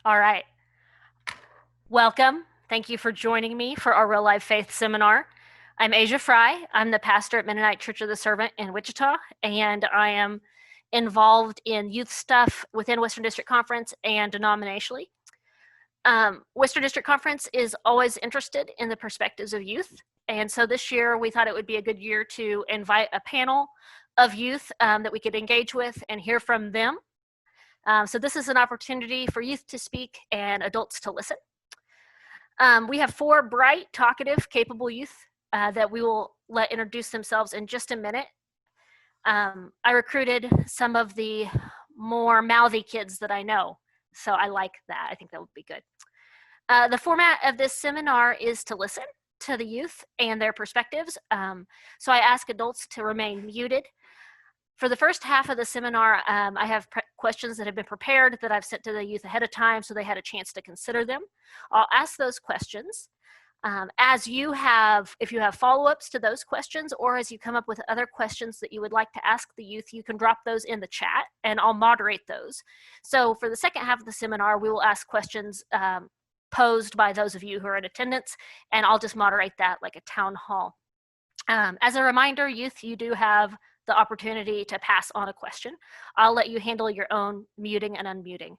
All right. Welcome. Thank you for joining me for our Real Life Faith seminar. I'm Asia Fry. I'm the pastor at Mennonite Church of the Servant in Wichita, and I am involved in youth stuff within Western District Conference and denominationally. Western District Conference is always interested in the perspectives of youth, and so this year we thought it would be a good year to invite a panel of youth that we could engage with and hear from them. So this is an opportunity for youth to speak and adults to listen. We have 4 bright, talkative, capable youth that we will let introduce themselves in just a minute. I recruited some of the more mouthy kids that I know, so I like that. I think that would be good. The format of this seminar is to listen to the youth and their perspectives, so I ask adults to remain muted. For the first half of the seminar, I have questions that have been prepared that I've sent to the youth ahead of time so they had a chance to consider them. I'll ask those questions. If you have follow-ups to those questions, or as you come up with other questions that you would like to ask the youth, you can drop those in the chat and I'll moderate those. So for the second half of the seminar, we will ask questions posed by those of you who are in attendance, and I'll just moderate that like a town hall. As a reminder, youth, you do have the opportunity to pass on a question. I'll let you handle your own muting and unmuting.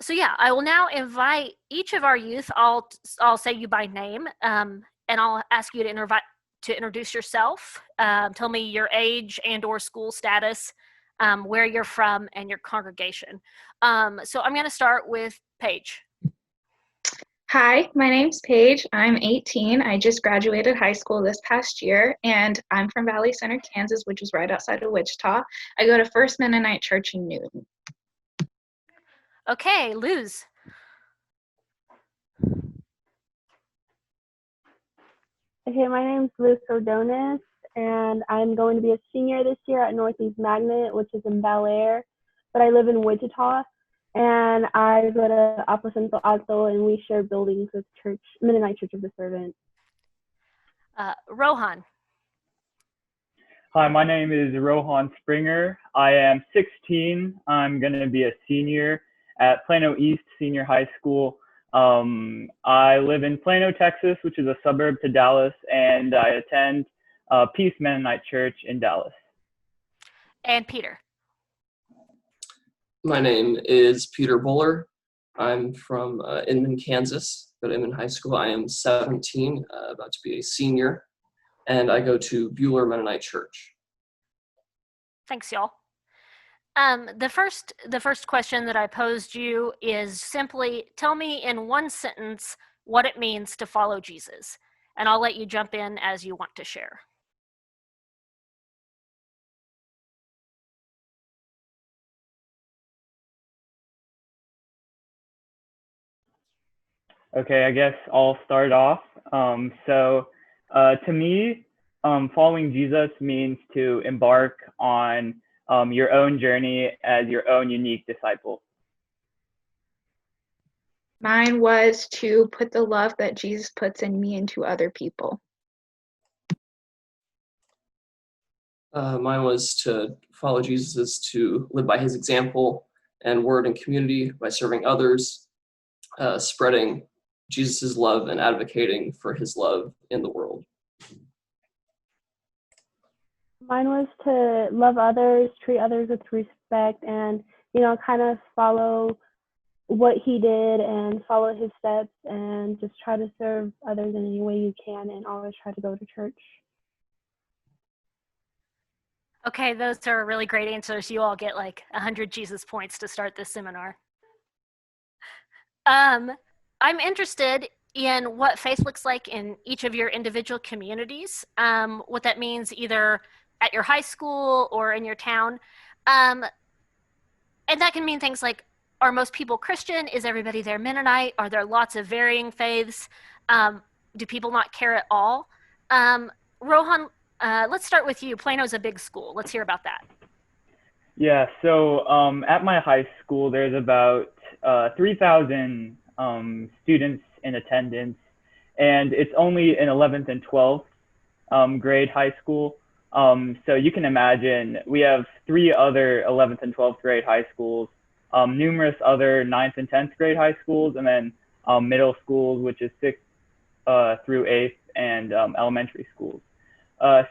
So yeah, I will now invite each of our youth. I'll say you by name, and I'll ask you to introduce yourself. Tell me your age and or school status, where you're from, and your congregation. So I'm going to start with Paige. Hi, my name's Paige. I'm 18. I just graduated high school this past year, and I'm from Valley Center, Kansas, which is right outside of Wichita. I go to First Mennonite Church in Newton. Okay, Luz. Okay, my name's Luz Ordonis, and I'm going to be a senior this year at Northeast Magnet, which is in Bel Air, but I live in Wichita. And I go to Aposento Alto, and we share buildings with Mennonite Church of the Servant. Rohan. Hi, my name is Rohan Springer. I am 16. I'm going to be a senior at Plano East Senior High School. I live in Plano, Texas, which is a suburb to Dallas, and I attend Peace Mennonite Church in Dallas. And Peter. My name is Peter Buller. I'm from Inman, Kansas, go to Inman High School. I am 17, about to be a senior, and I go to Bueller Mennonite Church. Thanks, y'all. The first question that I posed you is simply, tell me in one sentence what it means to follow Jesus, and I'll let you jump in as you want to share. Okay, I guess I'll start off. To me, following Jesus means to embark on your own journey as your own unique disciple. Mine was to put the love that Jesus puts in me into other people. Mine was to follow Jesus is to live by his example and word and community by serving others, spreading Jesus' love and advocating for his love in the world. Mine was to love others, treat others with respect, and, kind of follow what he did and follow his steps and just try to serve others in any way you can and always try to go to church. Okay, those are really great answers. You all get like 100 Jesus points to start this seminar. I'm interested in what faith looks like in each of your individual communities, what that means either at your high school or in your town. And that can mean things like, are most people Christian? Is everybody there Mennonite? Are there lots of varying faiths? Do people not care at all? Rohan, let's start with you. Plano's a big school. Let's hear about that. Yeah, so at my high school, there's about 3,000 students in attendance, and it's only an 11th and 12th grade high school. So you can imagine we have 3 other 11th and 12th grade high schools numerous other 9th and 10th grade high schools, and then middle schools, which is 6th through 8th, and elementary schools.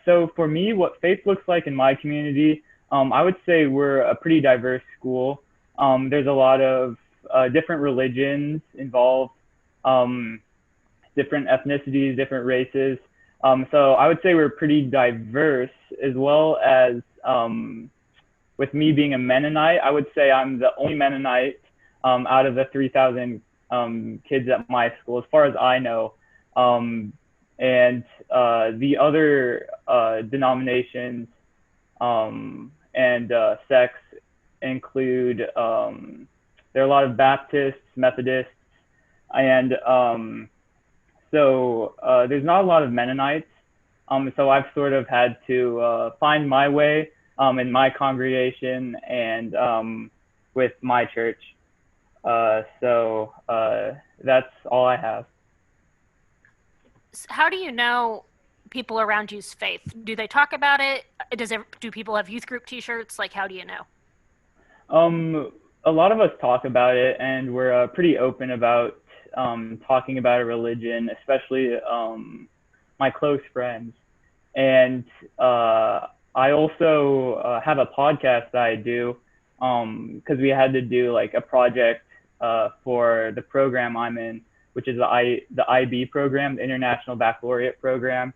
So for me, what faith looks like in my community, I would say we're a pretty diverse school. There's a lot of different religions involved, different ethnicities, different races. So I would say we're pretty diverse, as well as with me being a Mennonite, I would say I'm the only Mennonite out of the 3,000 kids at my school, as far as I know. And the other denominations and sects include, there are a lot of Baptists, Methodists, and so there's not a lot of Mennonites. So I've sort of had to find my way in my congregation and with my church. So that's all I have. How do you know people around you's faith? Do they talk about it? Do people have youth group T-shirts? Like, how do you know? A lot of us talk about it, and we're pretty open about talking about a religion, especially my close friends. And I also have a podcast that I do because we had to do like a project for the program I'm in, which is the IB program, the International Baccalaureate program,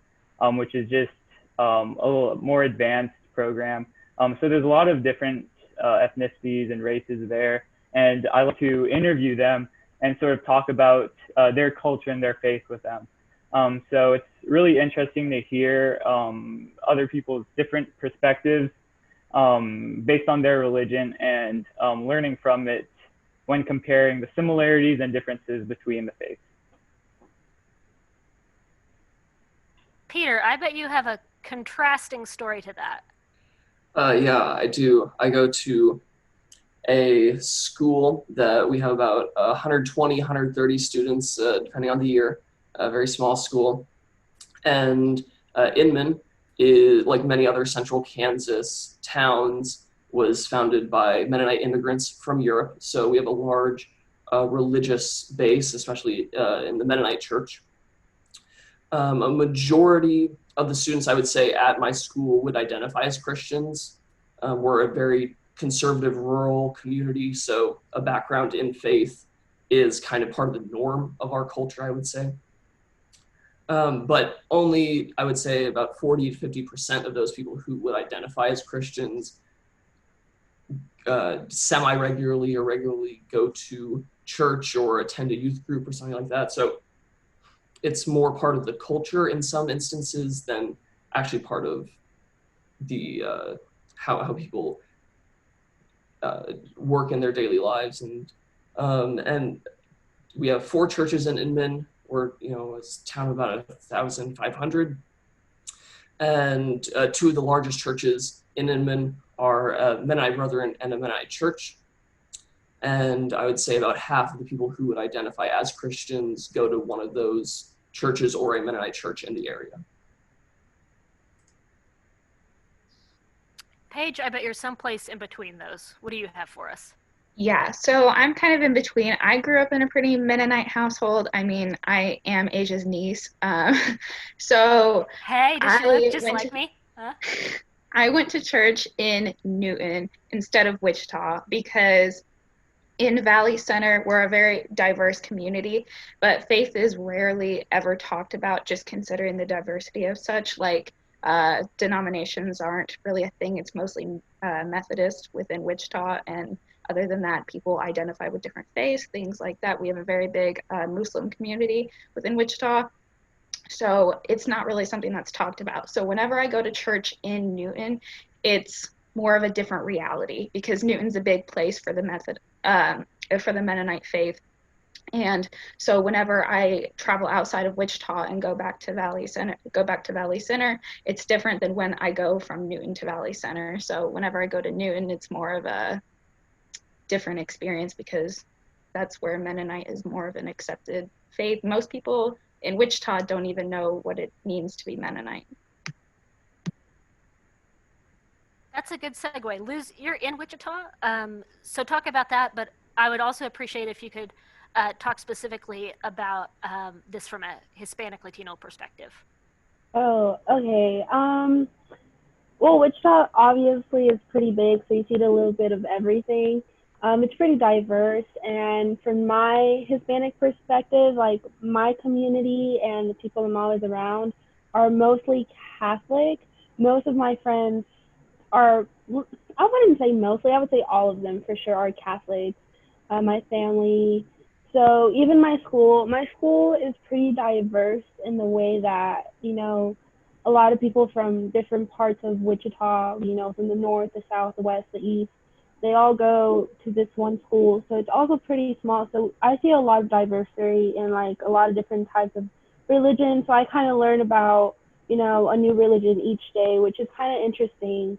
which is just a little more advanced program. So there's a lot of different ethnicities and races there, and I like to interview them and sort of talk about their culture and their faith with them. So it's really interesting to hear other people's different perspectives based on their religion, and learning from it when comparing the similarities and differences between the faiths. Peter, I bet you have a contrasting story to that. Yeah, I do. I go to a school that we have about 120, 130 students, depending on the year, a very small school. And Inman, is, like many other central Kansas towns, was founded by Mennonite immigrants from Europe. So we have a large religious base, especially in the Mennonite church. A majority of the students, I would say, at my school would identify as Christians. We're a very conservative rural community, so a background in faith is kind of part of the norm of our culture, I would say. But only, I would say, about 40 to 50% of those people who would identify as Christians semi-regularly or regularly go to church or attend a youth group or something like that. So it's more part of the culture in some instances than actually part of the how people work in their daily lives. And we have 4 churches in Inman. We're, a town of about 1,500. And 2 of the largest churches in Inman are Mennonite Brethren and a Mennonite church. And I would say about half of the people who would identify as Christians go to one of those churches or a Mennonite church in the area. Paige, I bet you're someplace in between those. What do you have for us? Yeah, so I'm kind of in between. I grew up in a pretty Mennonite household. I mean, I am Asia's niece. So Hey, does she look just like me? Huh? I went to church in Newton instead of Wichita because in Valley Center, we're a very diverse community, but faith is rarely ever talked about, just considering the diversity of such. Like, denominations aren't really a thing. It's mostly Methodist within Wichita, and other than that, people identify with different faiths, things like that. We have a very big Muslim community within Wichita, so it's not really something that's talked about. So whenever I go to church in Newton, it's more of a different reality because Newton's a big place for the for the Mennonite faith. And so whenever I travel outside of Wichita and go back to Valley Center, it's different than when I go from Newton to Valley Center. So whenever I go to Newton, it's more of a different experience because that's where Mennonite is more of an accepted faith. Most people in Wichita don't even know what it means to be Mennonite. That's a good segue. Luz, you're in Wichita, so talk about that. But I would also appreciate if you could talk specifically about this from a Hispanic Latino perspective. Oh, okay. Well, Wichita obviously is pretty big, so you see a little bit of everything. It's pretty diverse, and from my Hispanic perspective, like my community and the people I'm always around are mostly Catholic. Most of my friends are, I wouldn't say mostly, I would say all of them for sure are Catholics. My family. So even my school is pretty diverse in the way that, a lot of people from different parts of Wichita, from the north, the south, the west, the east, they all go to this one school. So it's also pretty small. So I see a lot of diversity in like a lot of different types of religion. So I kind of learn about, a new religion each day, which is kind of interesting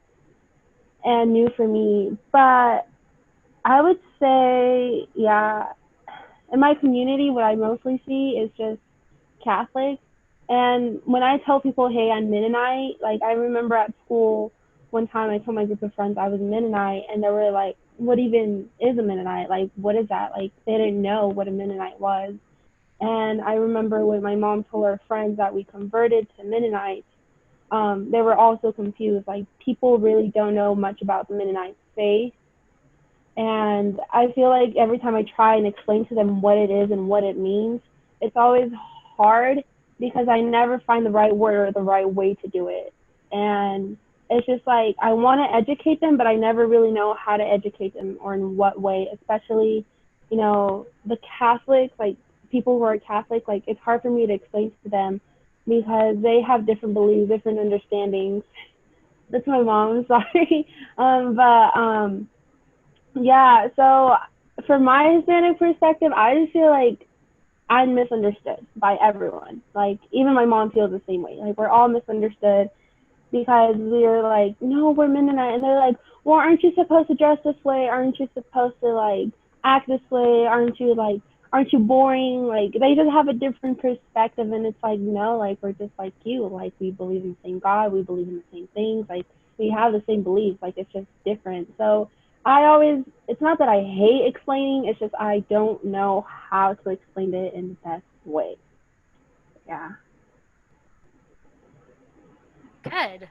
and new for me. But I would say, yeah, in my community, what I mostly see is just Catholic. And when I tell people, hey, I'm Mennonite, like I remember at school one time I told my group of friends I was a Mennonite, and they were like, what even is a Mennonite? Like, what is that? Like, they didn't know what a Mennonite was. And I remember when my mom told her friends that we converted to Mennonites, they were also confused. Like, people really don't know much about the Mennonite faith. And I feel like every time I try and explain to them what it is and what it means, it's always hard because I never find the right word or the right way to do it. And it's just like I want to educate them, but I never really know how to educate them or in what way, especially, the Catholics, like people who are Catholic, like it's hard for me to explain to them because they have different beliefs, different understandings. That's my mom, sorry. But yeah, so from my Hispanic perspective, I just feel like I'm misunderstood by everyone. Like, even my mom feels the same way. Like, we're all misunderstood because we're like, no, we're Mennonite. And they're like, well, aren't you supposed to dress this way? Aren't you supposed to, like, act this way? Aren't you boring? Like, they just have a different perspective. And it's like, no, like, we're just like you. Like, we believe in the same God. We believe in the same things. Like, we have the same beliefs. Like, it's just different. So it's not that I hate explaining. It's just I don't know how to explain it in the best way. Yeah. Good.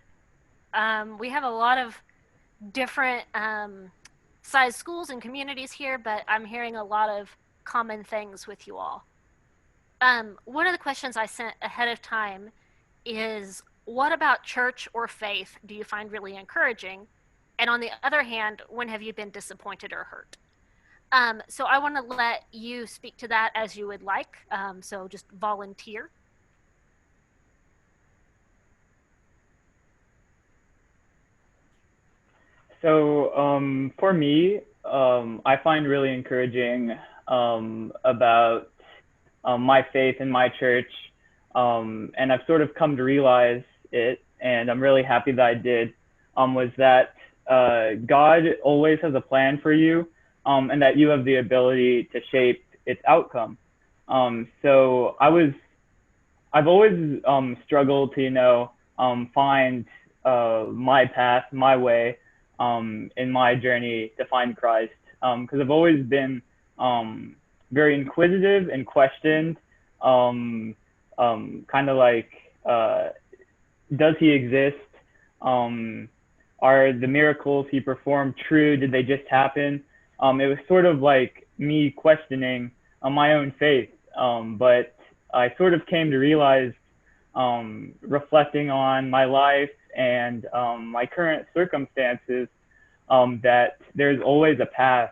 We have a lot of different size schools and communities here, but I'm hearing a lot of common things with you all. One of the questions I sent ahead of time is what about church or faith do you find really encouraging? And on the other hand, when have you been disappointed or hurt? So I want to let you speak to that as you would like. So just volunteer. So for me, I find really encouraging about my faith in my church, and I've sort of come to realize it, and I'm really happy that I did, was that God always has a plan for you, and that you have the ability to shape its outcome. So I've always struggled to, find my path, my way in my journey to find Christ. Because I've always been very inquisitive and questioned, kind of like, does he exist? Are the miracles he performed true? Did they just happen? It was sort of like me questioning my own faith. But I sort of came to realize, reflecting on my life and my current circumstances, that there's always a path,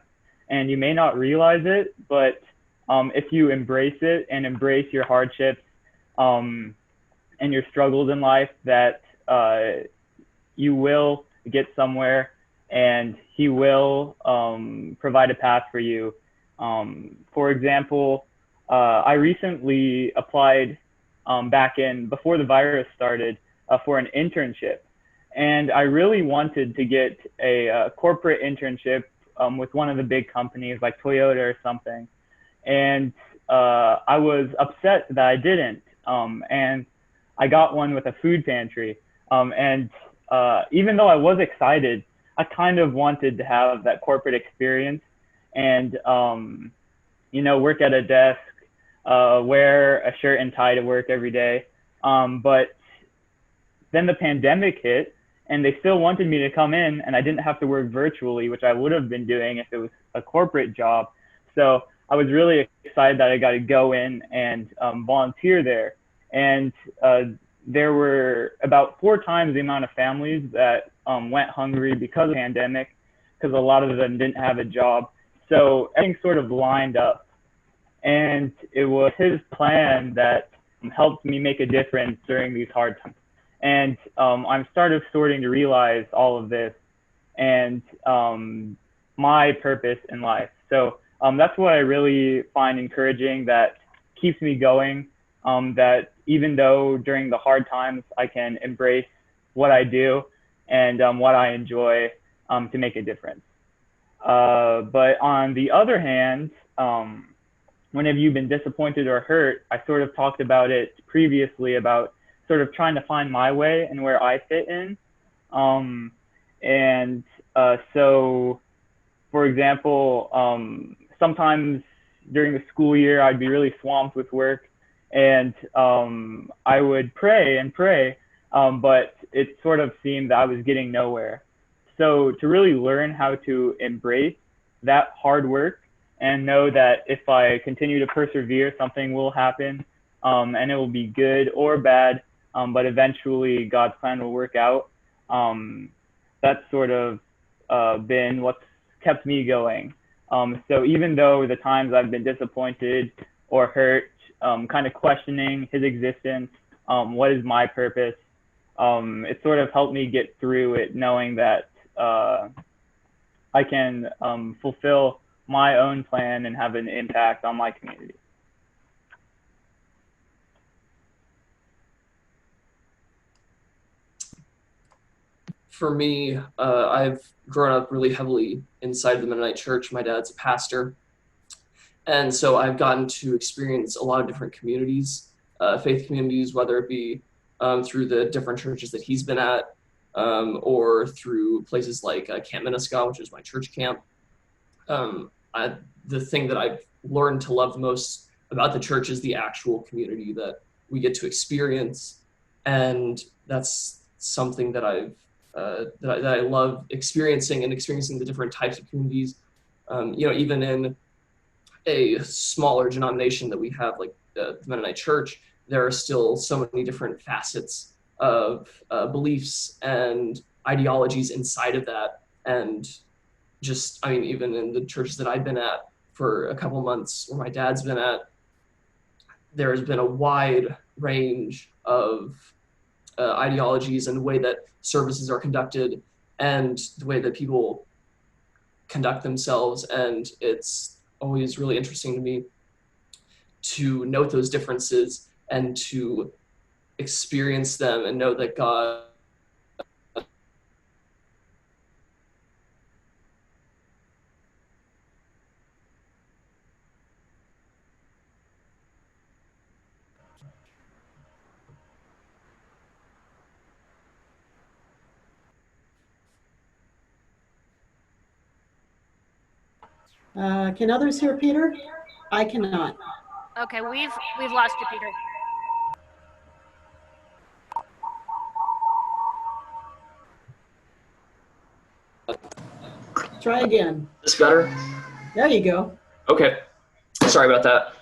and you may not realize it, but if you embrace it and embrace your hardships and your struggles in life, that you will get somewhere, and he will provide a path for you. For example, I recently applied before the virus started, for an internship. And I really wanted to get a corporate internship with one of the big companies like Toyota or something. And I was upset that I didn't. And I got one with a food pantry. And even though I was excited, I kind of wanted to have that corporate experience and, work at a desk, wear a shirt and tie to work every day. But then the pandemic hit and they still wanted me to come in and I didn't have to work virtually, which I would have been doing if it was a corporate job. So I was really excited that I got to go in and volunteer there. And there were about 4 times the amount of families that went hungry because of the pandemic, because a lot of them didn't have a job. So everything sort of lined up. And it was his plan that helped me make a difference during these hard times. And I'm starting to realize all of this and my purpose in life. So that's what I really find encouraging, that keeps me going, that even though during the hard times, I can embrace what I do and what I enjoy to make a difference. But on the other hand, when have you been disappointed or hurt? I sort of talked about it previously, about sort of trying to find my way and where I fit in. So, for example, sometimes during the school year, I'd be really swamped with work, and I would pray and pray, but it sort of seemed that I was getting nowhere. So to really learn how to embrace that hard work and know that if I continue to persevere, something will happen, and it will be good or bad, but eventually God's plan will work out. That's sort of been what's kept me going. So even though the times I've been disappointed or hurt, kind of questioning his existence, what is my purpose, it sort of helped me get through it, knowing that I can fulfill my own plan and have an impact on my community. For me, I've grown up really heavily inside the Mennonite church. My dad's a pastor. And so I've gotten to experience a lot of different communities, faith communities, whether it be through the different churches that he's been at, or through places like Camp Minnesota, which is my church camp. The thing that I've learned to love the most about the church is the actual community that we get to experience. And that's something that that I love experiencing, and experiencing the different types of communities. Even in a smaller denomination that we have, like the Mennonite Church, there are still so many different facets of beliefs and ideologies inside of that. And even in the churches that I've been at for a couple months, or my dad's been at, there has been a wide range of ideologies and the way that services are conducted and the way that people conduct themselves. And it's always really interesting to me to note those differences and to experience them and know that God Can others hear Peter? I cannot. Okay, we've lost you, Peter. Try again. Is this better? There you go. Okay, sorry about that.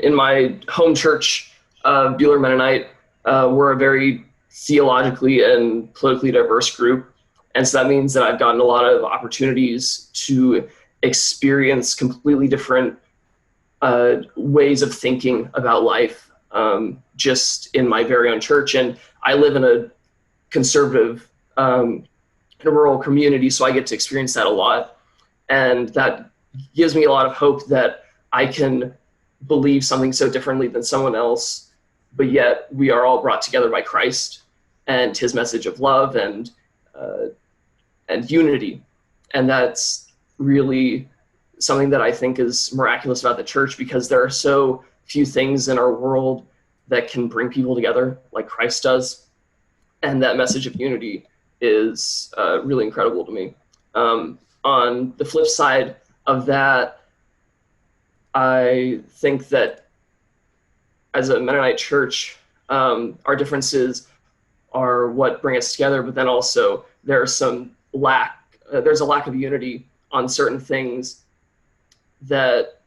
In my home church, Bueller Mennonite, we're a very theologically and politically diverse group. And so that means that I've gotten a lot of opportunities to experience completely different ways of thinking about life, just in my very own church. And I live in a conservative, in a rural community, so I get to experience that a lot. And that gives me a lot of hope that I can believe something so differently than someone else, but yet we are all brought together by Christ and his message of love and unity. And that's really something that I think is miraculous about the church, because there are so few things in our world that can bring people together like Christ does. And that message of unity is really incredible to me. On the flip side of that, I think that as a Mennonite church, our differences are what bring us together, but then also there's a lack of unity on certain things that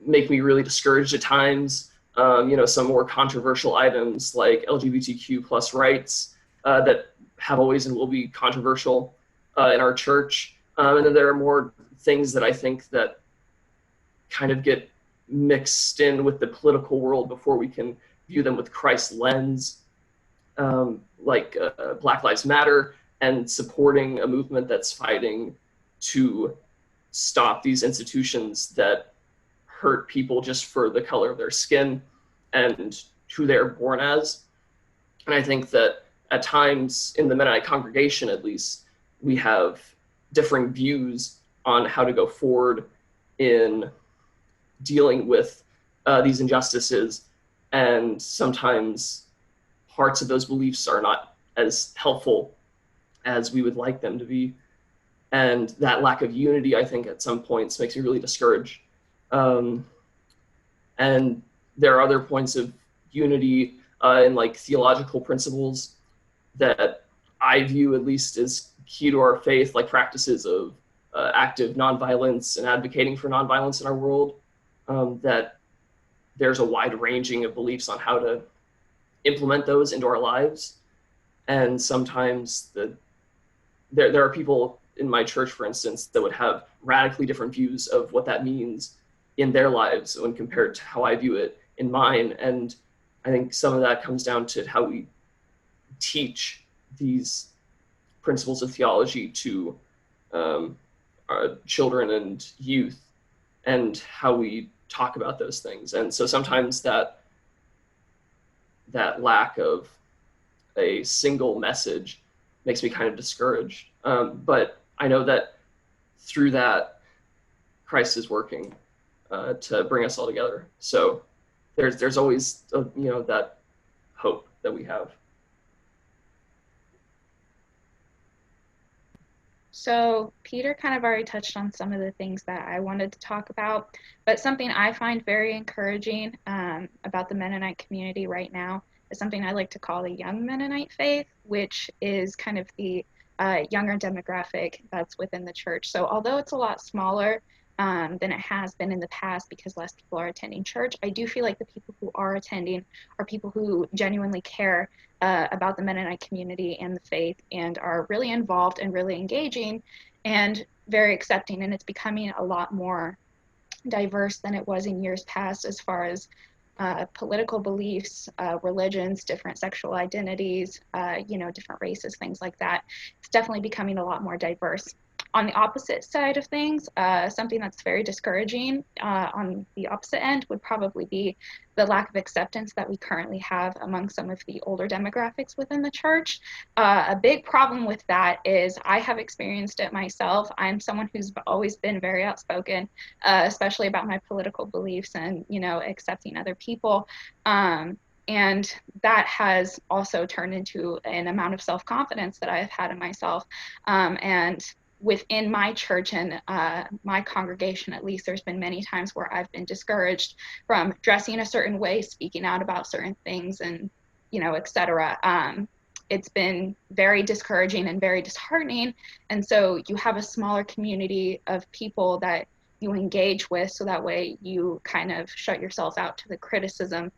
make me really discouraged at times. Some more controversial items like LGBTQ plus rights that have always and will be controversial in our church. And then there are more things that I think that kind of get mixed in with the political world before we can view them with Christ's lens, like Black Lives Matter and supporting a movement that's fighting to stop these institutions that hurt people just for the color of their skin and who they're born as. And I think that at times in the Mennonite congregation, at least, we have differing views on how to go forward in dealing with these injustices. And sometimes parts of those beliefs are not as helpful as we would like them to be. And that lack of unity, I think, at some points makes me really discouraged. And there are other points of unity in like theological principles that I view at least as key to our faith, like practices of active nonviolence and advocating for nonviolence in our world, that there's a wide ranging of beliefs on how to implement those into our lives. And sometimes there are people in my church, for instance, that would have radically different views of what that means in their lives when compared to how I view it in mine. And I think some of that comes down to how we teach these principles of theology to our children and youth, and how we talk about those things. And so sometimes that lack of a single message makes me kind of discouraged. But I know that through that, Christ is working to bring us all together. So there's always that hope that we have. So Peter kind of already touched on some of the things that I wanted to talk about, but something I find very encouraging about the Mennonite community right now is something I like to call the young Mennonite faith, which is kind of the younger demographic that's within the church. So although it's a lot smaller than it has been in the past because less people are attending church, I do feel like the people who are attending are people who genuinely care about the Mennonite community and the faith, and are really involved and really engaging and very accepting. And it's becoming a lot more diverse than it was in years past as far as political beliefs, religions, different sexual identities, different races, things like that. It's definitely becoming a lot more diverse. On the opposite side of things, something that's very discouraging on the opposite end would probably be the lack of acceptance that we currently have among some of the older demographics within the church. A big problem with that is I have experienced it myself. I'm someone who's always been very outspoken, especially about my political beliefs and, accepting other people. And that has also turned into an amount of self-confidence that I've had in myself. And within my church and my congregation, at least, there's been many times where I've been discouraged from dressing a certain way, speaking out about certain things, and, etc. It's been very discouraging and very disheartening. And so you have a smaller community of people that you engage with, so that way you kind of shut yourself out to the criticism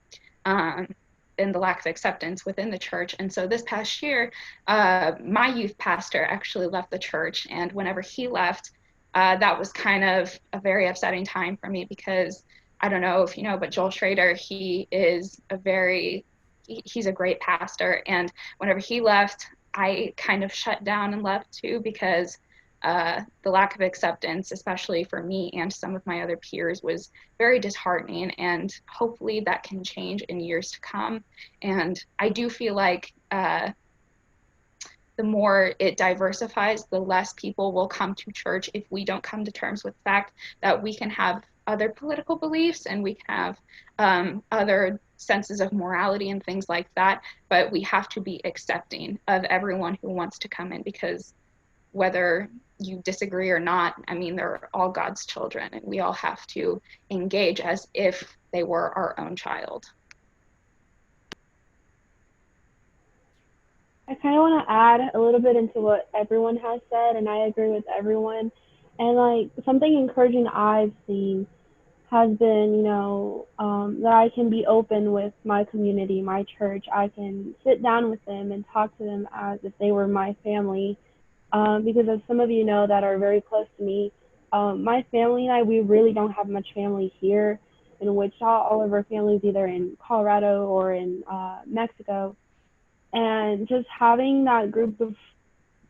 and the lack of acceptance within the church. And so this past year, my youth pastor actually left the church. And whenever he left, that was kind of a very upsetting time for me, because I don't know if you know, but Joel Schrader, he's a great pastor. And whenever he left, I kind of shut down and left too, because the lack of acceptance, especially for me and some of my other peers, was very disheartening. And hopefully that can change in years to come. And I do feel like the more it diversifies, the less people will come to church if we don't come to terms with the fact that we can have other political beliefs, and we have other senses of morality and things like that, but we have to be accepting of everyone who wants to come in, because whether you disagree or not, I mean, they're all God's children, and we all have to engage as if they were our own child. I kind of want to add a little bit into what everyone has said, and I agree with everyone. And like something encouraging I've seen has been, that I can be open with my community, my church. I can sit down with them and talk to them as if they were my family. Because as some of you know that are very close to me, my family and I, we really don't have much family here in Wichita. All of our families either in Colorado or in Mexico. And just having that group of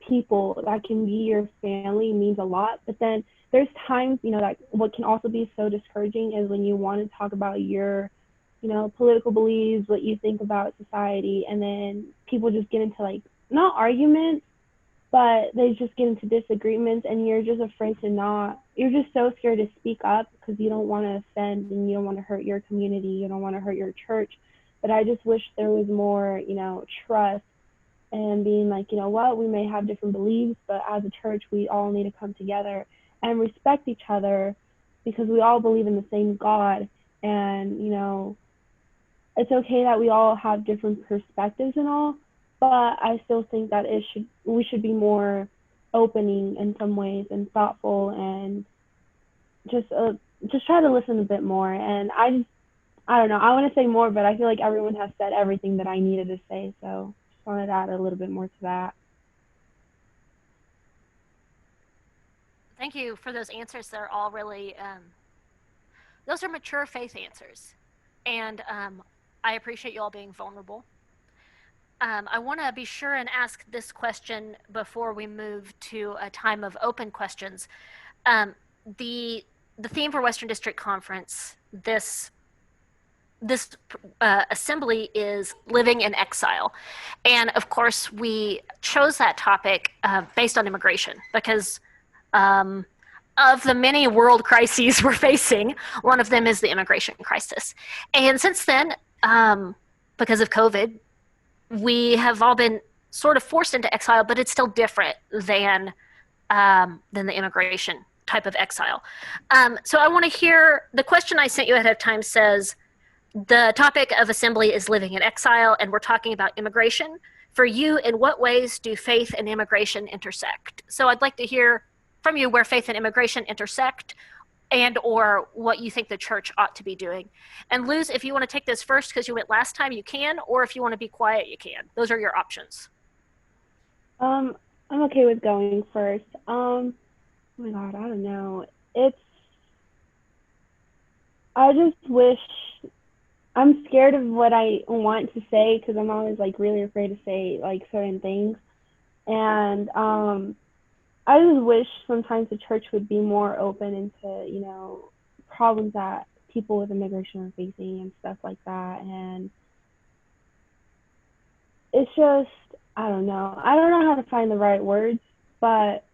people that can be your family means a lot. But then there's times, that what can also be so discouraging is when you want to talk about your, political beliefs, what you think about society, and then people just get into like, not arguments, but they just get into disagreements, and you're just afraid you're just so scared to speak up because you don't want to offend and you don't want to hurt your community, you don't want to hurt your church. But I just wish there was more, trust and being like, what, we may have different beliefs, but as a church, we all need to come together and respect each other because we all believe in the same God. And, it's okay that we all have different perspectives and all, but I still think that we should be more opening in some ways and thoughtful and just try to listen a bit more. And I don't know, I want to say more, but I feel like everyone has said everything that I needed to say, so just wanted to add a little bit more to that. Thank you for those answers. They're all really, those are mature faith answers. And I appreciate you all being vulnerable. I want to be sure and ask this question before we move to a time of open questions. The theme for Western District Conference this assembly is living in exile. And of course, we chose that topic based on immigration because of the many world crises we're facing, one of them is the immigration crisis. And since then, because of COVID, we have all been sort of forced into exile, but it's still different than the immigration type of exile. So I want to hear, the question I sent you ahead of time says, the topic of assembly is living in exile, and we're talking about immigration. For you, in what ways do faith and immigration intersect? So I'd like to hear from you where faith and immigration intersect, and or what you think the church ought to be doing. And Luz, if you want to take this first because you went last time, you can, or if you want to be quiet, you can. Those are your options. I'm okay with going first. Oh my God, I don't know. I just wish, I'm scared of what I want to say because I'm always like really afraid to say like certain things. And I just wish sometimes the church would be more open into, problems that people with immigration are facing and stuff like that. And it's just, I don't know. I don't know how to find the right words, but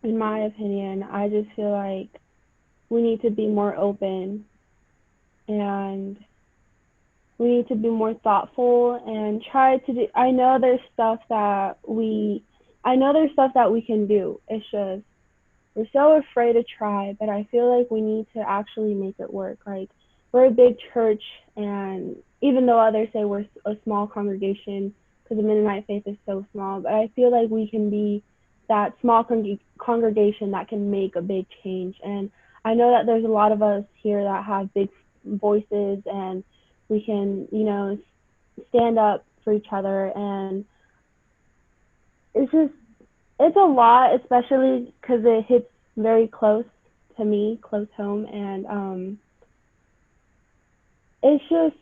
in my opinion, I just feel like we need to be more open and we need to be more thoughtful and try to do, I know there's stuff that we can do. It's just, we're so afraid to try, but I feel like we need to actually make it work. Like, we're a big church, and even though others say we're a small congregation, because the Mennonite faith is so small, but I feel like we can be that small congregation that can make a big change. And I know that there's a lot of us here that have big voices, and we can, stand up for each other. And it's a lot, especially because it hits very close to me, close home. And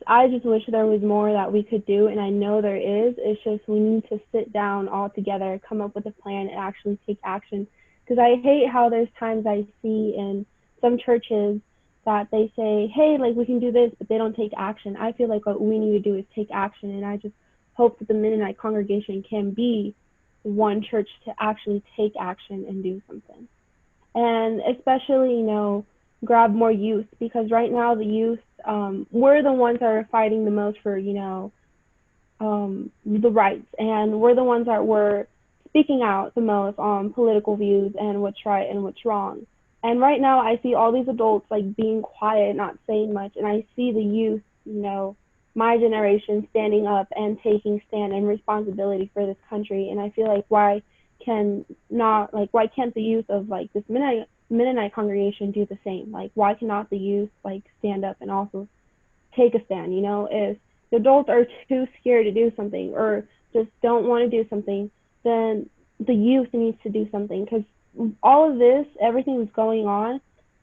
I just wish there was more that we could do, and I know there is. It's just we need to sit down all together, come up with a plan, and actually take action. Because I hate how there's times I see in some churches that they say, hey, like, we can do this, but they don't take action. I feel like what we need to do is take action, and I just hope that the Mennonite congregation can be one church to actually take action and do something. And especially, grab more youth, because right now the youth, we're the ones that are fighting the most for, the rights, and we're the ones that were speaking out the most on political views and what's right and what's wrong. And right now I see all these adults like being quiet, not saying much, and I see the youth, my generation standing up and taking stand and responsibility for this country. And I feel like why can't the youth of like this Mennonite congregation do the same? Like, why cannot the youth like stand up and also take a stand? If the adults are too scared to do something or just don't want to do something, then the youth needs to do something, because all of this, everything that's going on,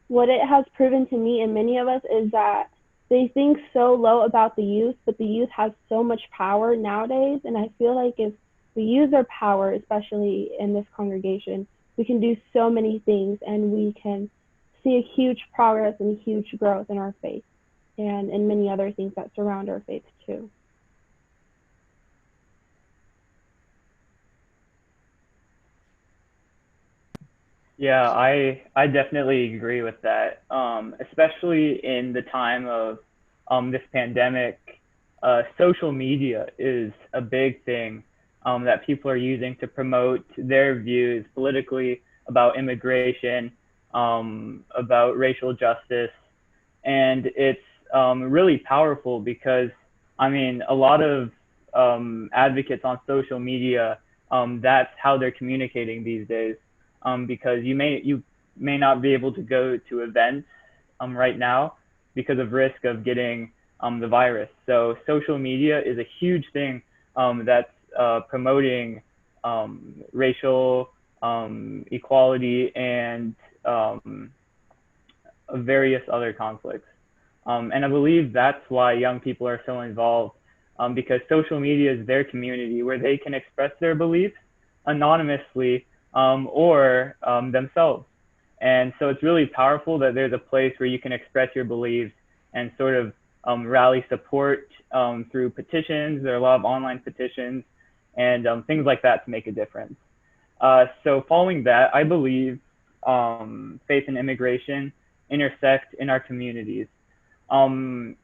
what it has proven to me and many of us is that they think so low about the youth, but the youth has so much power nowadays. And I feel like if we use our power, especially in this congregation, we can do so many things, and we can see a huge progress and huge growth in our faith and in many other things that surround our faith too. Yeah, I definitely agree with that. Especially in the time of this pandemic, social media is a big thing that people are using to promote their views politically about immigration, about racial justice, and it's really powerful because I mean a lot of advocates on social media, that's how they're communicating these days, because you may not be able to go to events right now because of risk of getting the virus. So social media is a huge thing that's promoting racial equality and various other conflicts. And I believe that's why young people are so involved, because social media is their community where they can express their beliefs anonymously, or themselves. And so it's really powerful that there's a place where you can express your beliefs and sort of rally support through petitions. There are a lot of online petitions and things like that to make a difference. So following that, I believe faith and immigration intersect in our communities. Um,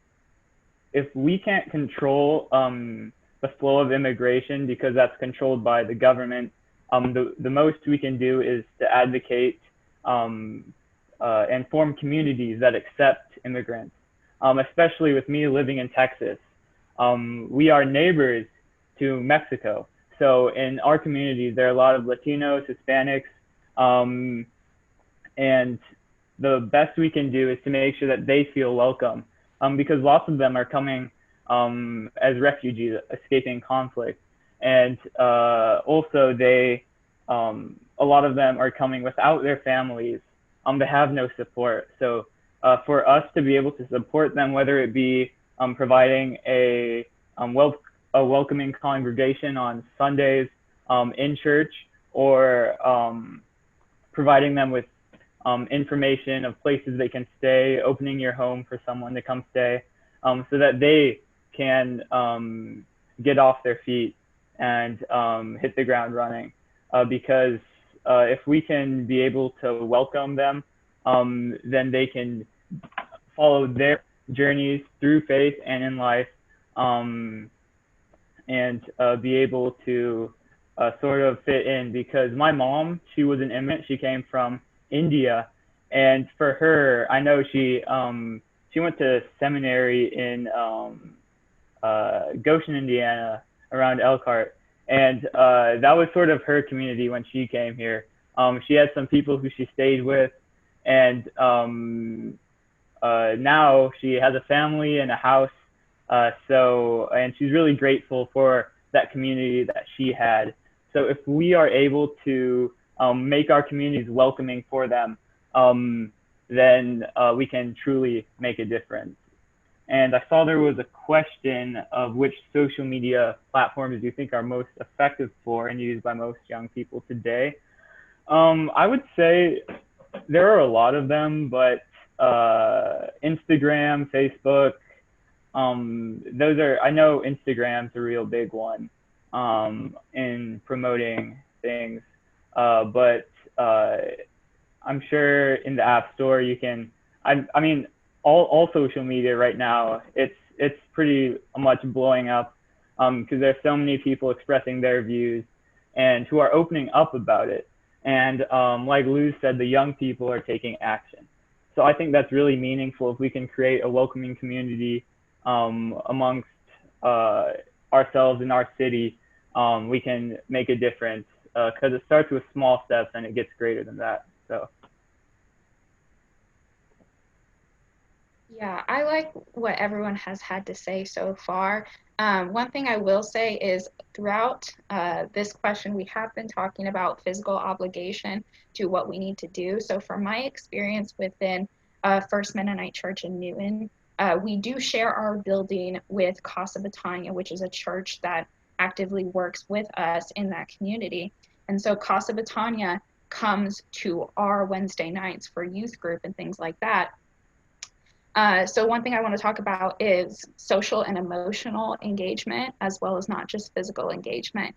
if we can't control the flow of immigration because that's controlled by the government, the most we can do is to advocate and form communities that accept immigrants. Especially with me living in Texas, we are neighbors to Mexico. So in our communities, there are a lot of Latinos, Hispanics, and the best we can do is to make sure that they feel welcome, because lots of them are coming as refugees escaping conflict. And also a lot of them are coming without their families. They have no support. So for us to be able to support them, whether it be providing a welcoming congregation on Sundays in church, or providing them with information of places they can stay, opening your home for someone to come stay, so that they can get off their feet and hit the ground running. Because if we can be able to welcome them, then they can follow their journeys through faith and in life, and be able to sort of fit in. Because my mom, she was an immigrant. She came from India, and for her, I know she went to seminary in Goshen, Indiana, around Elkhart, and that was sort of her community when she came here. She had some people who she stayed with, and now she has a family and a house. And she's really grateful for that community that she had. So if we are able to make our communities welcoming for them, then we can truly make a difference. And I saw there was a question of which social media platforms do you think are most effective for and used by most young people today. I would say there are a lot of them, but Instagram, Facebook, I know Instagram's a real big one in promoting things, but I'm sure in the App Store you can I mean, all social media right now, it's pretty much blowing up, because there's so many people expressing their views and who are opening up about it. And like Lou said, the young people are taking action. So I think that's really meaningful if we can create a welcoming community amongst ourselves in our city. We can make a difference, because it starts with small steps and it gets greater than that. So. Yeah, I like what everyone has had to say so far. One thing I will say is throughout this question, we have been talking about physical obligation to what we need to do. So from my experience within First Mennonite Church in Newton, we do share our building with Casa Betania, which is a church that actively works with us in that community. And so Casa Betania comes to our Wednesday nights for youth group and things like that. So one thing I want to talk about is social and emotional engagement, as well as not just physical engagement.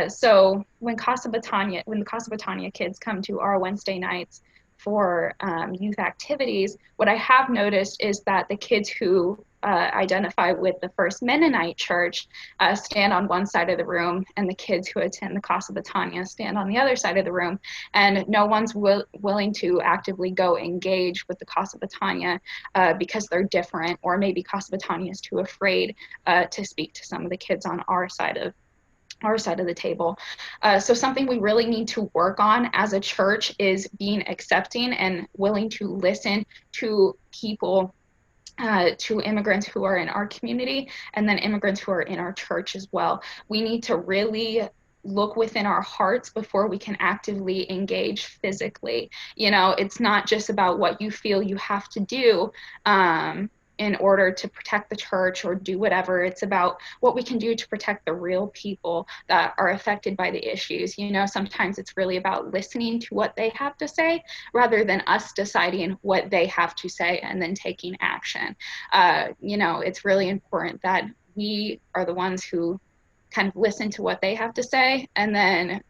So when the Casa Betania kids come to our Wednesday nights for youth activities, what I have noticed is that the kids who identify with the First Mennonite Church stand on one side of the room, and the kids who attend the Casa Betania stand on the other side of the room, and no one's willing to actively go engage with the Casa Betania because they're different, or maybe Casa Betania is too afraid to speak to some of the kids on our side of the table. So something we really need to work on as a church is being accepting and willing to listen to people, to immigrants who are in our community, and then immigrants who are in our church as well. We need to really look within our hearts before we can actively engage physically. You know, it's not just about what you feel you have to do in order to protect the church or do whatever. It's about what we can do to protect the real people that are affected by the issues. You know, sometimes it's really about listening to what they have to say rather than us deciding what they have to say and then taking action. You know, it's really important that we are the ones who kind of listen to what they have to say, and then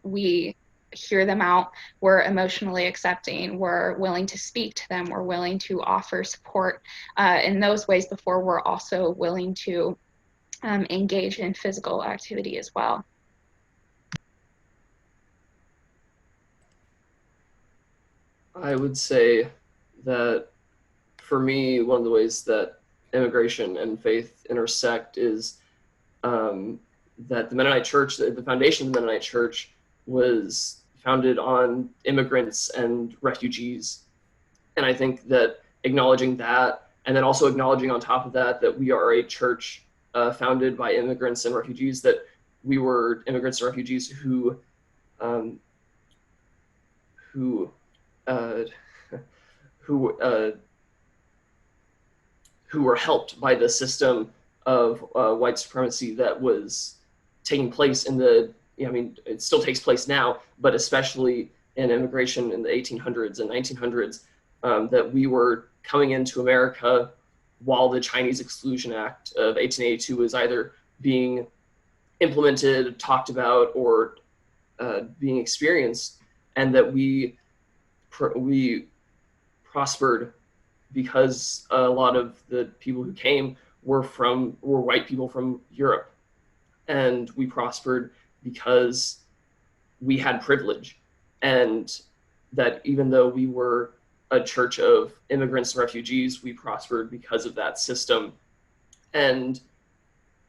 we hear them out. We're emotionally accepting, we're willing to speak to them, we're willing to offer support in those ways before we're also willing to engage in physical activity as well. I would say that for me, one of the ways that immigration and faith intersect is that the Mennonite Church, the foundation of the Mennonite Church, was founded on immigrants and refugees. And I think that acknowledging that, and then also acknowledging on top of that, that we are a church founded by immigrants and refugees, that we were immigrants and refugees who were helped by the system of white supremacy that was taking place in the, I mean, it still takes place now, but especially in immigration in the 1800s and 1900s, that we were coming into America while the Chinese Exclusion Act of 1882 was either being implemented, talked about, or being experienced, and that we prospered because a lot of the people who came were white people from Europe. And we prospered because we had privilege. And that even though we were a church of immigrants and refugees, we prospered because of that system. And,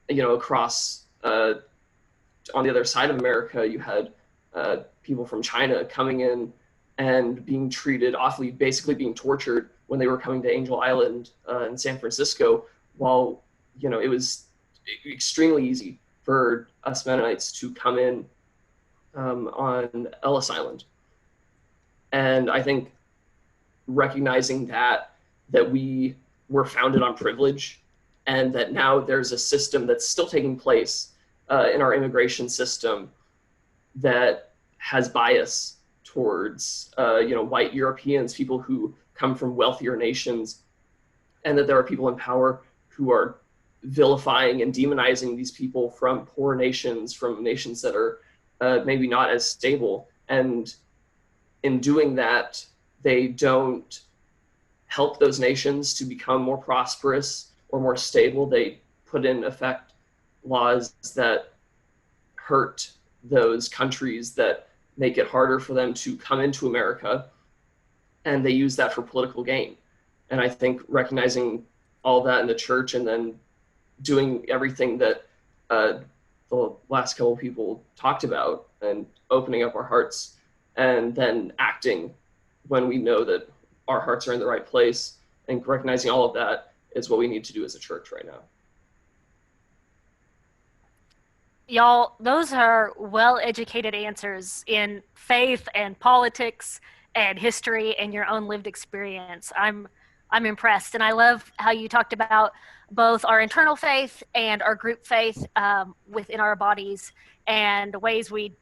you know, across, on the other side of America, you had people from China coming in and being treated awfully, basically being tortured when they were coming to Angel Island in San Francisco, while, you know, it was extremely easy for us Mennonites to come in on Ellis Island. And I think recognizing that we were founded on privilege, and that now there's a system that's still taking place in our immigration system that has bias towards you know, white Europeans, people who come from wealthier nations, and that there are people in power who are vilifying and demonizing these people from poor nations, from nations that are maybe not as stable. And in doing that, they don't help those nations to become more prosperous or more stable. They put in effect laws that hurt those countries, that make it harder for them to come into America, and they use that for political gain. And I think recognizing all that in the church, and then doing everything that the last couple of people talked about, and opening up our hearts, and then acting when we know that our hearts are in the right place, and recognizing all of that is what we need to do as a church right now. Y'all, those are well-educated answers in faith and politics and history and your own lived experience. I'm impressed, and I love how you talked about both our internal faith and our group faith within our bodies, and the ways we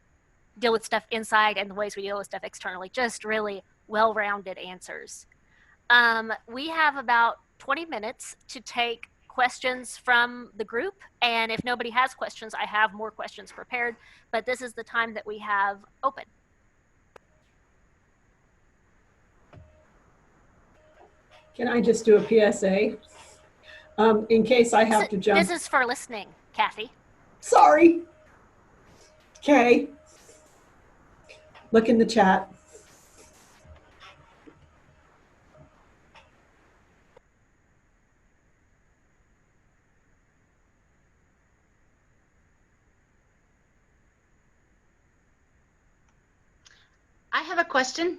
deal with stuff inside and the ways we deal with stuff externally. Just really well-rounded answers. We have about 20 minutes to take questions from the group, and if nobody has questions, I have more questions prepared, but this is the time that we have open. Can I just do a PSA? In case I have to jump. This is for listening, Kathy. Sorry. Okay. Look in the chat. I have a question.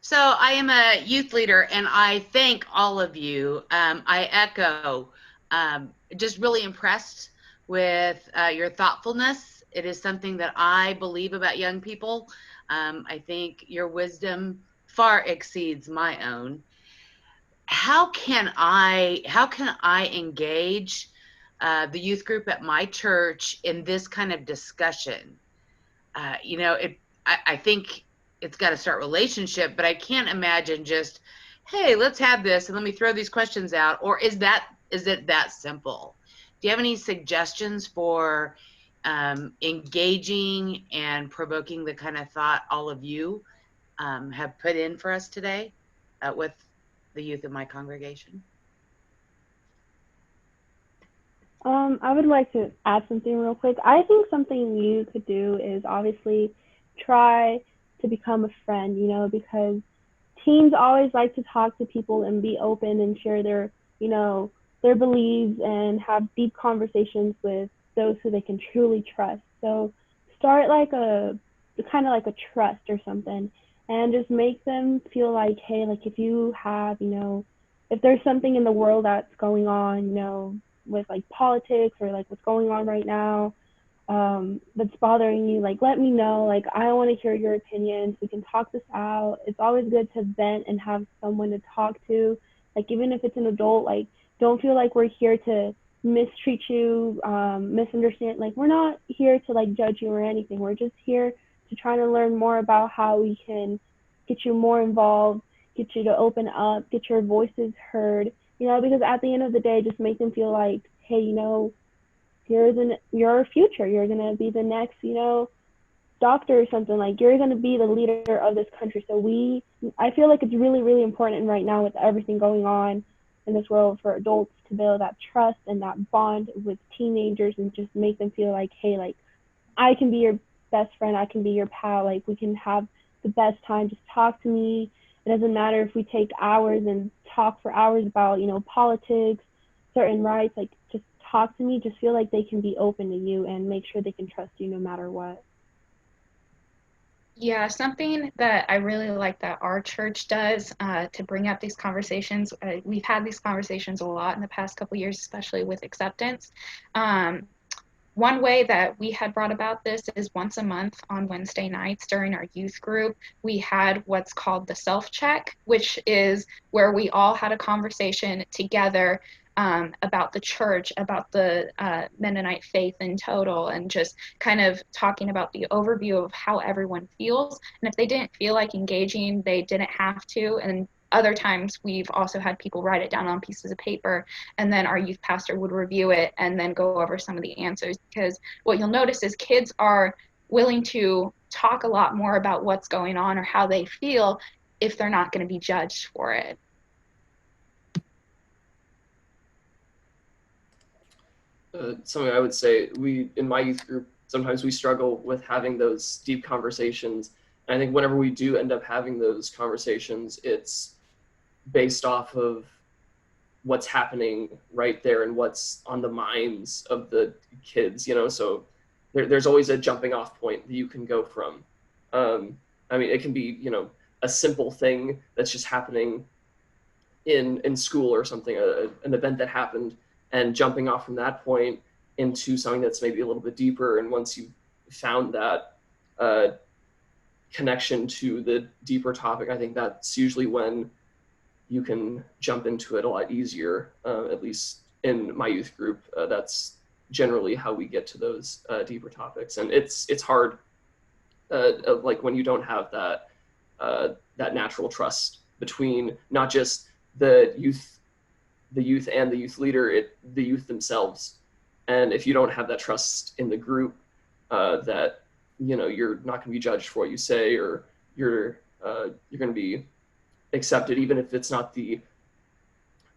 So I am a youth leader, and I thank all of you. I echo, just really impressed with your thoughtfulness. It is something that I believe about young people. I think your wisdom far exceeds my own. How can I engage the youth group at my church in this kind of discussion? I think it's got to start relationship, but I can't imagine just, hey, let's have this and let me throw these questions out. Or is it that simple? Do you have any suggestions for engaging and provoking the kind of thought all of you have put in for us today with the youth of my congregation? I would like to add something real quick. I think something you could do is obviously try to become a friend, because teens always like to talk to people and be open and share their beliefs and have deep conversations with those who they can truly trust. So start like a trust or something, and just make them feel like, hey, like if you have, if there's something in the world that's going on, with like politics or like what's going on right now, that's bothering you, like let me know. Like I want to hear your opinions. We can talk this out. It's always good to vent and have someone to talk to. Like even if it's an adult, like don't feel like we're here to mistreat you, misunderstand. Like we're not here to like judge you or anything. We're just here to try to learn more about how we can get you more involved, get you to open up, get your voices heard. Because at the end of the day, just make them feel like, hey, here's your future. You're going to be the next, doctor or something. Like you're going to be the leader of this country. So I feel like it's really, really important right now with everything going on in this world for adults to build that trust and that bond with teenagers, and just make them feel like, hey, like I can be your best friend. I can be your pal. Like we can have the best time. Just talk to me. It doesn't matter if we take hours and talk for hours about, politics, certain rights. Like just talk to me. Just feel like they can be open to you and make sure they can trust you no matter what. Yeah, something that I really like that our church does to bring up these conversations. We've had these conversations a lot in the past couple of years, especially with acceptance. One way that we had brought about this is once a month on Wednesday nights during our youth group, we had what's called the self-check, which is where we all had a conversation together about the church, about the Mennonite faith in total, and just kind of talking about the overview of how everyone feels. And if they didn't feel like engaging, they didn't have to. And other times we've also had people write it down on pieces of paper, and then our youth pastor would review it and then go over some of the answers. Because what you'll notice is kids are willing to talk a lot more about what's going on or how they feel if they're not going to be judged for it. Something I would say, in my youth group, sometimes we struggle with having those deep conversations. And I think whenever we do end up having those conversations, it's based off of what's happening right there and what's on the minds of the kids, so there's always a jumping off point that you can go from. I mean, it can be, a simple thing that's just happening in school or something, an event that happened, and jumping off from that point into something that's maybe a little bit deeper. And once you've found that connection to the deeper topic, I think that's usually when you can jump into it a lot easier. At least in my youth group, that's generally how we get to those deeper topics. And it's hard, like when you don't have that natural trust between not just the youth and the youth leader, the youth themselves. And if you don't have that trust in the group, that you're not going to be judged for what you say, or you're going to be accepted, even if it's not the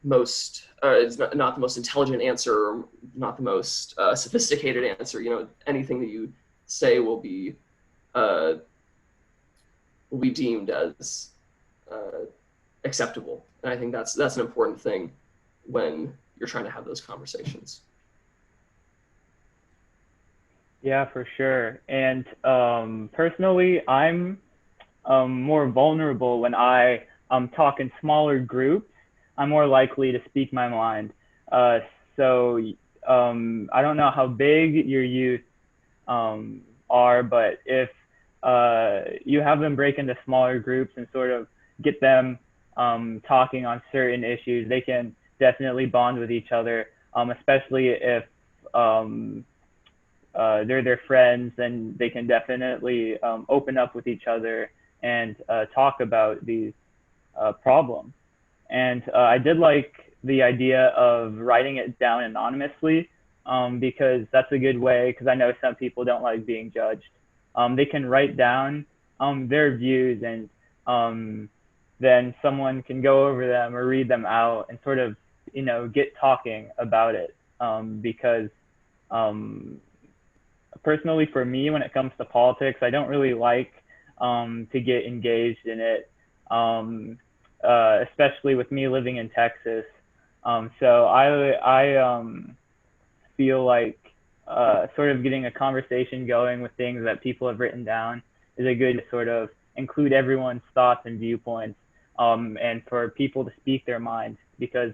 most not the most intelligent answer, or not the most sophisticated answer. Anything that you say will be deemed as acceptable. And I think that's an important thing when you're trying to have those conversations. Yeah, for sure. And personally, I'm more vulnerable when I talk in smaller groups. I'm more likely to speak my mind. So I don't know how big your youth are, but if you have them break into smaller groups and sort of get them talking on certain issues, they can definitely bond with each other, especially if they're their friends, and they can definitely open up with each other and talk about these problems. And I did like the idea of writing it down anonymously, because that's a good way, because I know some people don't like being judged. They can write down their views, and then someone can go over them or read them out and sort of, get talking about it. Because personally, for me, when it comes to politics, I don't really like to get engaged in it, especially with me living in Texas. So I feel like sort of getting a conversation going with things that people have written down is a good sort of include everyone's thoughts and viewpoints, and for people to speak their minds, because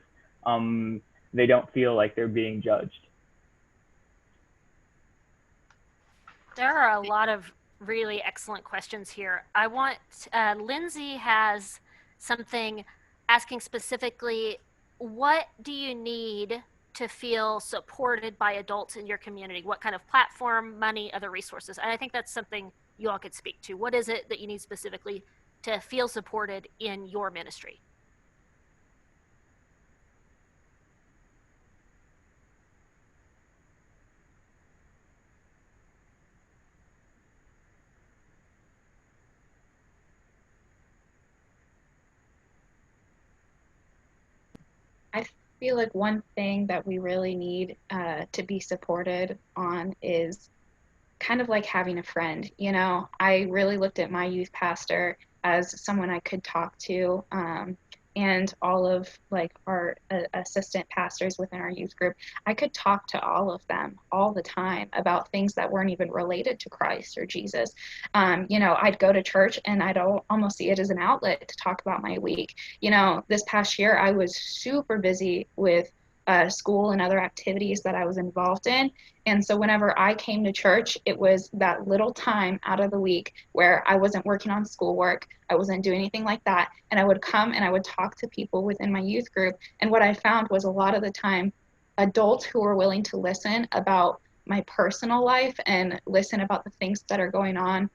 they don't feel like they're being judged. There are a lot of really excellent questions here. I want, Lindsay has something asking specifically, what do you need to feel supported by adults in your community? What kind of platform, money, other resources? And I think that's something you all could speak to. What is it that you need specifically to feel supported in your ministry? I feel like one thing that we really need to be supported on is kind of like having a friend. I really looked at my youth pastor as someone I could talk to, and all of like our assistant pastors within our youth group. I could talk to all of them all the time about things that weren't even related to Christ or Jesus. I'd go to church and I'd almost see it as an outlet to talk about my week. This past year I was super busy with school and other activities that I was involved in. And so whenever I came to church, it was that little time out of the week where I wasn't working on schoolwork, I wasn't doing anything like that. And I would come and I would talk to people within my youth group. And what I found was a lot of the time, adults who were willing to listen about my personal life and listen about the things that are going on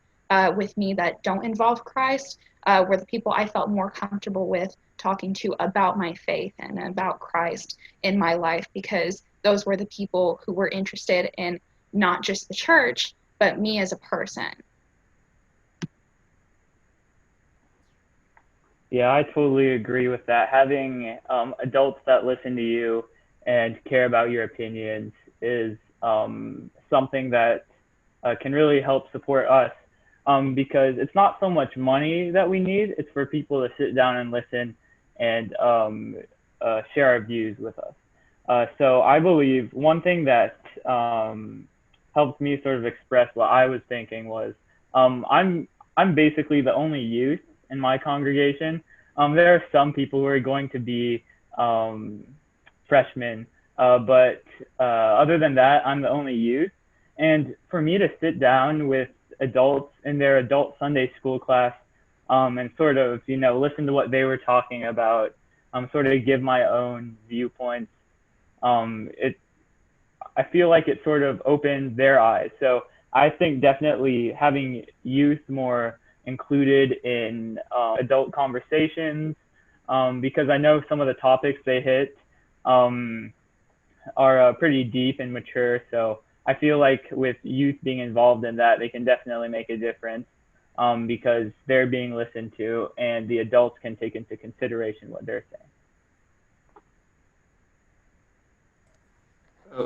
with me that don't involve Christ were the people I felt more comfortable with talking to about my faith and about Christ in my life, because those were the people who were interested in not just the church, but me as a person. Yeah, I totally agree with that. Having adults that listen to you and care about your opinions is something that can really help support us because it's not so much money that we need, it's for people to sit down and listen and share our views with us. So I believe one thing that helped me sort of express what I was thinking was I'm basically the only youth in my congregation. There are some people who are going to be um, freshmen, but other than that, I'm the only youth. And for me to sit down with adults in their adult Sunday school class and sort of, listen to what they were talking about, sort of give my own viewpoints, it I feel like it sort of opened their eyes. So I think definitely having youth more included in adult conversations, because I know some of the topics they hit um, are pretty deep and mature. So I feel like with youth being involved in that, they can definitely make a difference because they're being listened to and the adults can take into consideration what they're saying.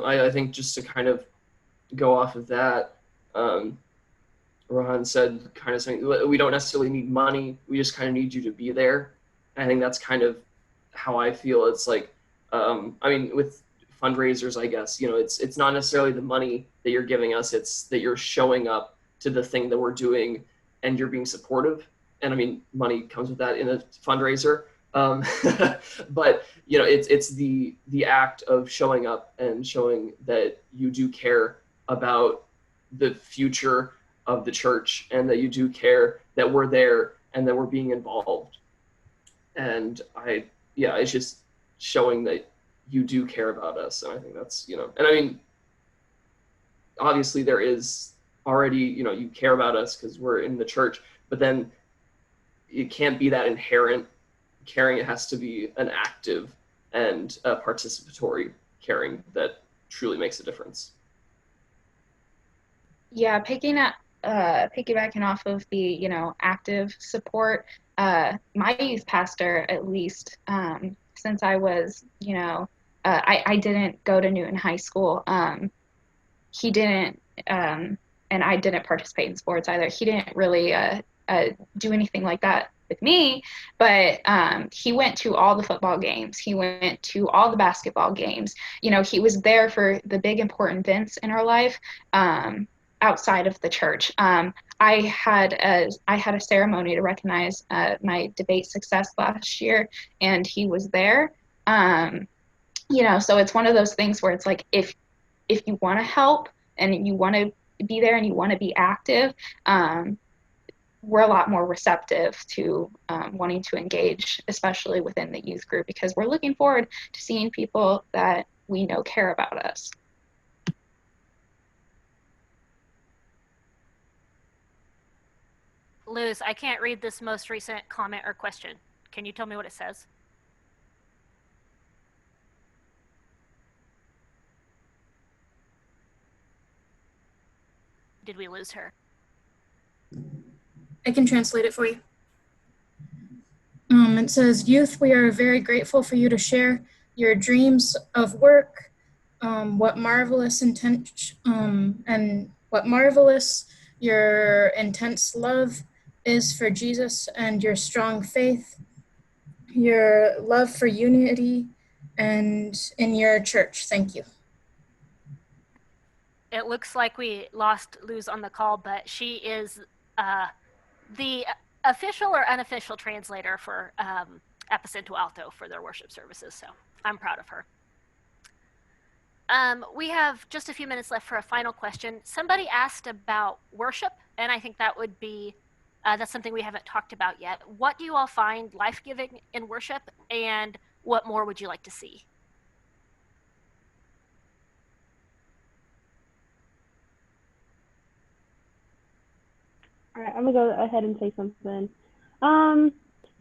I think just to kind of go off of that, um, Rohan said kind of something, we don't necessarily need money, we just kind of need you to be there. And I think that's kind of how I feel. It's like, I mean, with fundraisers, I guess, it's not necessarily the money that you're giving us, it's that you're showing up to the thing that we're doing and you're being supportive. And I mean, money comes with that in a fundraiser. Um, but it's the act of showing up and showing that you do care about the future of the church and that you do care that we're there and that we're being involved. And it's just showing that you do care about us. And I think that's, and I mean, obviously there is already, you care about us because we're in the church, but then it can't be that inherent caring. It has to be an active and participatory caring that truly makes a difference. Yeah, piggybacking off of the, active support, my youth pastor, at least, since I was, I didn't go to Newton High School. He didn't, and I didn't participate in sports either. He didn't really do anything like that with me, but he went to all the football games. He went to all the basketball games. He was there for the big important events in our life. Outside of the church. I had a ceremony to recognize my debate success last year, and he was there. So it's one of those things where it's like if you want to help and you want to be there and you want to be active, we're a lot more receptive to wanting to engage, especially within the youth group, because we're looking forward to seeing people that we know care about us. Luz, I can't read this most recent comment or question. Can you tell me what it says? Did we lose her? I can translate it for you. It says, "Youth, we are very grateful for you to share your dreams of work, what marvelous and what marvelous your intense love is for Jesus and your strong faith, your love for unity, and in your church. Thank you." It looks like we lost Luz on the call, but she is the official or unofficial translator for Epicento Alto for their worship services, so I'm proud of her. We have just a few minutes left for a final question. Somebody asked about worship, and I think that would be that's something we haven't talked about yet. What do you all find life-giving in worship, and what more would you like to see? All right, I'm gonna go ahead and say something.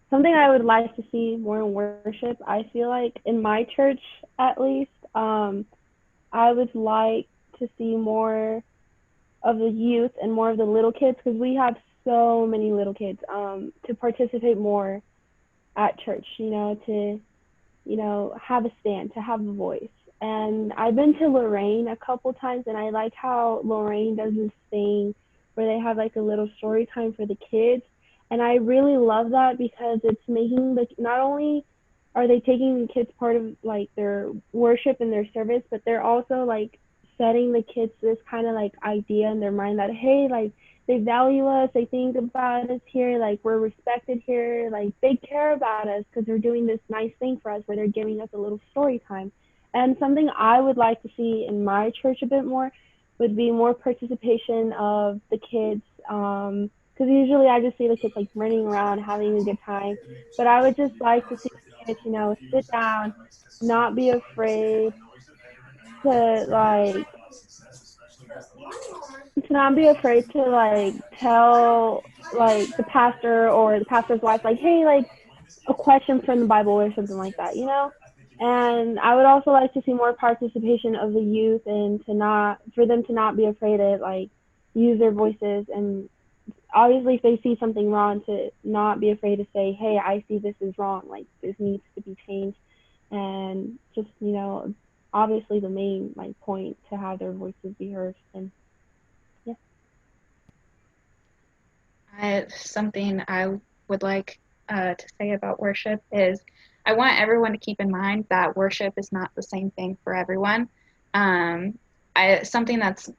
Something I would like to see more in worship, I feel like in my church at least, I would like to see more of the youth and more of the little kids, because we have so many little kids, to participate more at church, to, have a stand, to have a voice. And I've been to Lorraine a couple times, and I like how Lorraine does this thing where they have like a little story time for the kids. And I really love that because it's making not only are they taking the kids part of like their worship and their service, but they're also like setting the kids this kind of like idea in their mind that, hey, like they value us, they think about us here, like we're respected here, like they care about us because they're doing this nice thing for us where they're giving us a little story time. And something I would like to see in my church a bit more would be more participation of the kids. Because usually I just see the kids like running around having a good time, but I would just like to see the kids, sit down, not be afraid to like tell like the pastor or the pastor's wife like, hey, like a question from the Bible or something like that. And I would also like to see more participation of the youth and for them to not be afraid to like use their voices, and obviously if they see something wrong to not be afraid to say, hey, I see this is wrong, like this needs to be changed. And just, obviously the main like point to have their voices be heard. And Something I would like to say about worship is I want everyone to keep in mind that worship is not the same thing for everyone. Something that's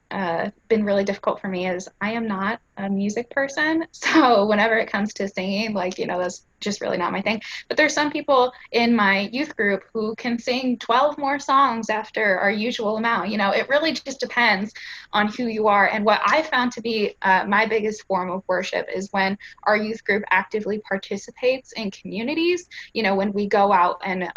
been really difficult for me is I am not a music person. So whenever it comes to singing, like, that's just really not my thing. But there's some people in my youth group who can sing 12 more songs after our usual amount. It really just depends on who you are. And what I found to be my biggest form of worship is when our youth group actively participates in communities, when we go out and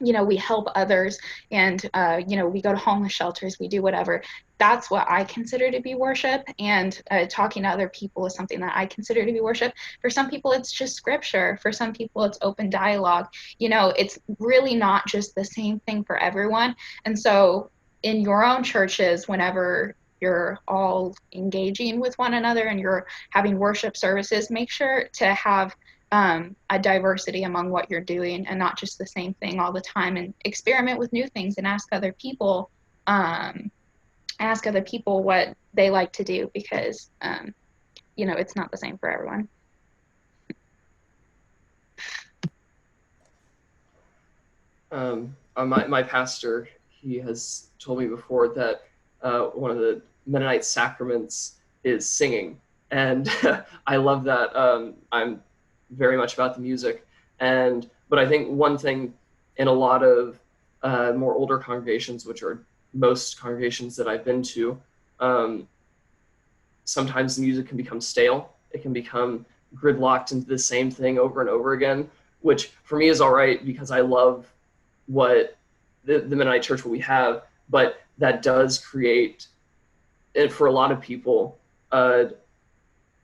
we help others, and we go to homeless shelters, we do whatever. That's what I consider to be worship. And talking to other people is something that I consider to be worship. For some people it's just scripture, for some people it's open dialogue. It's really not just the same thing for everyone. And so in your own churches, whenever you're all engaging with one another and you're having worship services, make sure to have a diversity among what you're doing and not just the same thing all the time, and experiment with new things and ask other people what they like to do, because it's not the same for everyone. My pastor, he has told me before that one of the Mennonite sacraments is singing, and I love that. I'm very much about the music, but I think one thing in a lot of more older congregations, which are most congregations that I've been to, sometimes the music can become stale. It can become gridlocked into the same thing over and over again, which for me is all right because I love what the Mennonite church, what we have, but that does create, for a lot of people,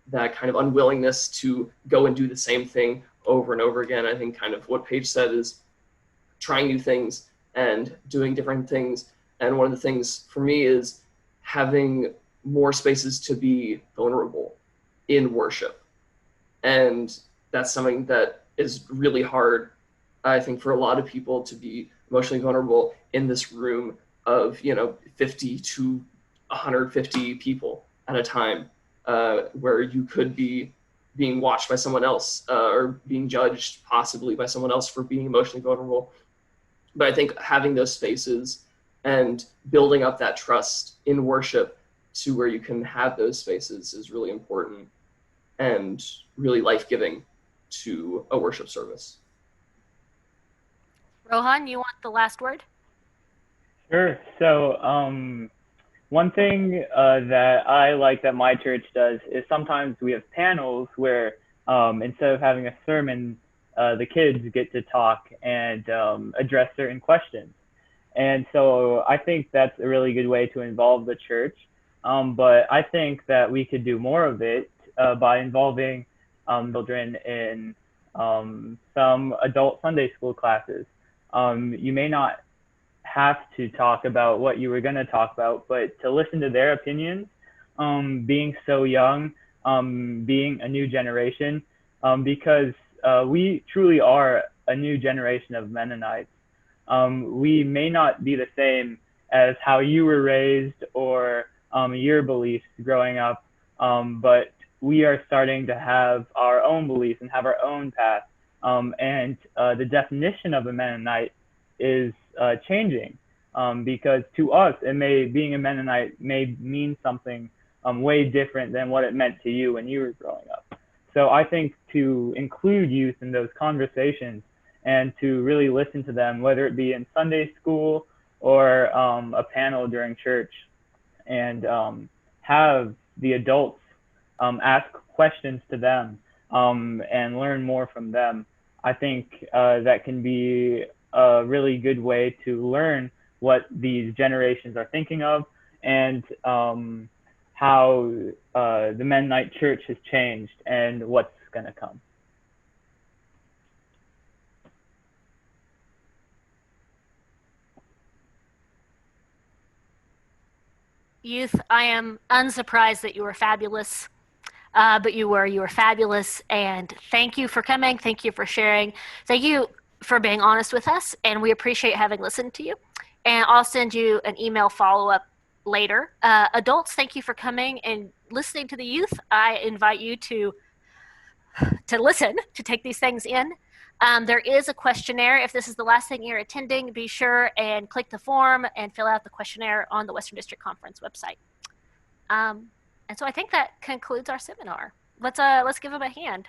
that kind of unwillingness to go and do the same thing over and over again. I think kind of what Paige said is trying new things and doing different things. And one of the things for me is having more spaces to be vulnerable in worship. And that's something that is really hard, I think, for a lot of people to be emotionally vulnerable in this room of 50 to 150 people at a time, where you could be being watched by someone else, or being judged possibly by someone else for being emotionally vulnerable. But I think having those spaces and building up that trust in worship to where you can have those spaces is really important and really life-giving to a worship service. Rohan, you want the last word? Sure. So one thing that I like that my church does is sometimes we have panels where instead of having a sermon, the kids get to talk and address certain questions. And so I think that's a really good way to involve the church. But I think that we could do more of it by involving children in some adult Sunday school classes. You may not have to talk about what you were going to talk about, but to listen to their opinions, being so young, being a new generation, because we truly are a new generation of Mennonites. We may not be the same as how you were raised or your beliefs growing up, but we are starting to have our own beliefs and have our own path. And the definition of a Mennonite is changing, because to us, being a Mennonite may mean something way different than what it meant to you when you were growing up. So I think to include youth in those conversations and to really listen to them, whether it be in Sunday school or a panel during church, and have the adults ask questions to them and learn more from them. I think that can be a really good way to learn what these generations are thinking of, and how the Mennonite Church has changed and what's going to come. Youth, I am unsurprised that you were fabulous, but you were fabulous, and thank you for coming. Thank you for sharing. Thank you for being honest with us, and we appreciate having listened to you. And I'll send you an email follow-up later. Adults, thank you for coming and listening to the youth. I invite you to listen, to take these things in. There is a questionnaire. If this is the last thing you're attending, be sure and click the form and fill out the questionnaire on the Western District Conference website. And so I think that concludes our seminar. Let's give them a hand.